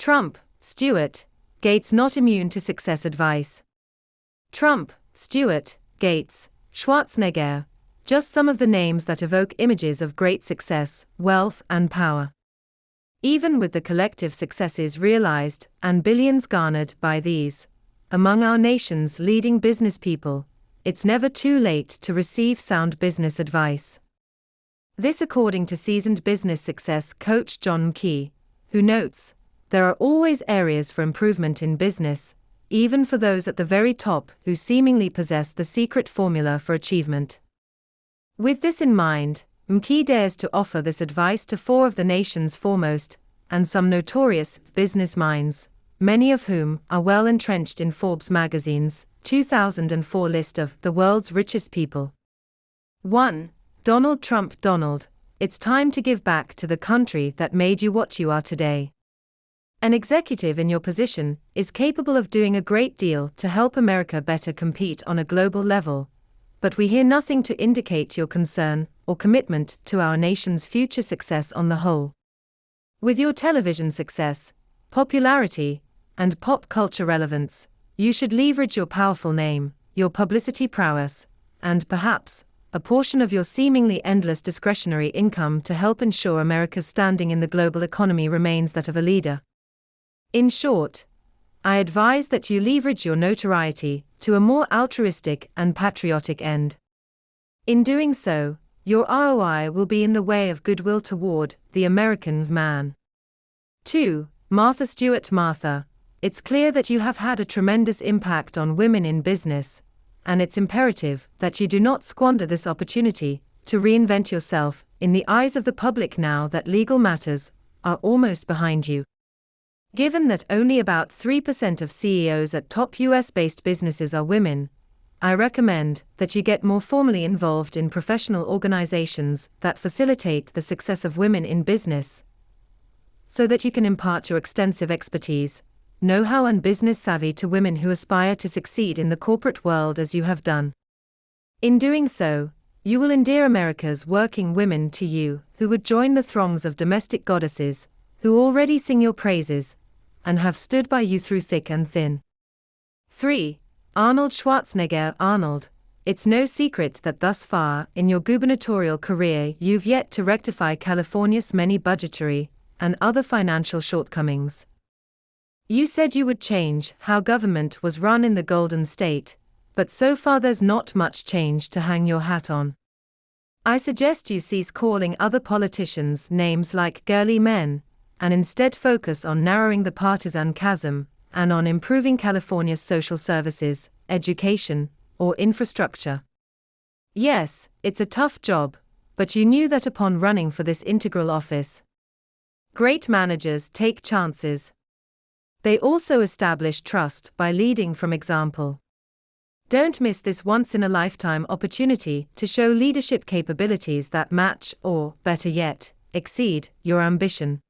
Trump, Stewart, Gates not immune to success advice. Trump, Stewart, Gates, Schwarzenegger, just some of the names that evoke images of great success, wealth, and power. Even with the collective successes realized and billions garnered by these, among our nation's leading business people, it's never too late to receive sound business advice. This according to seasoned business success coach John Key, who notes, there are always areas for improvement in business, even for those at the very top who seemingly possess the secret formula for achievement. With this in mind, Mkey dares to offer this advice to four of the nation's foremost, and some notorious, business minds, many of whom are well entrenched in Forbes magazine's 2004 list of the world's richest people. 1. Donald Trump. Donald, it's time to give back to the country that made you what you are today. An executive in your position is capable of doing a great deal to help America better compete on a global level, but we hear nothing to indicate your concern or commitment to our nation's future success on the whole. With your television success, popularity, and pop culture relevance, you should leverage your powerful name, your publicity prowess, and perhaps a portion of your seemingly endless discretionary income to help ensure America's standing in the global economy remains that of a leader. In short, I advise that you leverage your notoriety to a more altruistic and patriotic end. In doing so, your ROI will be in the way of goodwill toward the American man. 2. Martha Stewart. Martha, it's clear that you have had a tremendous impact on women in business, and it's imperative that you do not squander this opportunity to reinvent yourself in the eyes of the public now that legal matters are almost behind you. Given that only about 3% of CEOs at top US-based businesses are women, I recommend that you get more formally involved in professional organizations that facilitate the success of women in business, so that you can impart your extensive expertise, know-how and business savvy to women who aspire to succeed in the corporate world as you have done. In doing so, you will endear America's working women to you, who would join the throngs of domestic goddesses, who already sing your praises, and have stood by you through thick and thin. 3. Arnold Schwarzenegger. Arnold, it's no secret that thus far in your gubernatorial career you've yet to rectify California's many budgetary and other financial shortcomings. You said you would change how government was run in the Golden State, but so far there's not much change to hang your hat on. I suggest you cease calling other politicians names like girly men, and instead focus on narrowing the partisan chasm, and on improving California's social services, education, or infrastructure. Yes, it's a tough job, but you knew that upon running for this integral office. Great managers take chances. They also establish trust by leading from example. Don't miss this once-in-a-lifetime opportunity to show leadership capabilities that match or, better yet, exceed your ambition.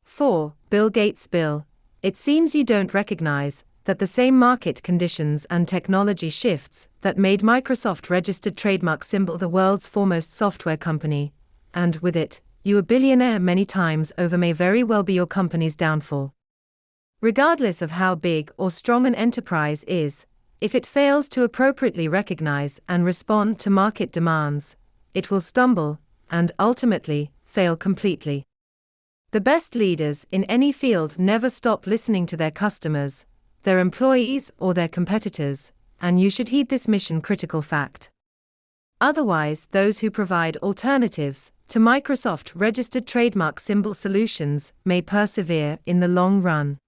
4. Bill Gates. Bill, it seems you don't recognize that the same market conditions and technology shifts that made Microsoft registered trademark symbol the world's foremost software company, and with it, you a billionaire many times over, may very well be your company's downfall. Regardless of how big or strong an enterprise is, if it fails to appropriately recognize and respond to market demands, it will stumble and ultimately fail completely. The best leaders in any field never stop listening to their customers, their employees, or their competitors, and you should heed this mission-critical fact. Otherwise, those who provide alternatives to Microsoft registered trademark symbol solutions may persevere in the long run.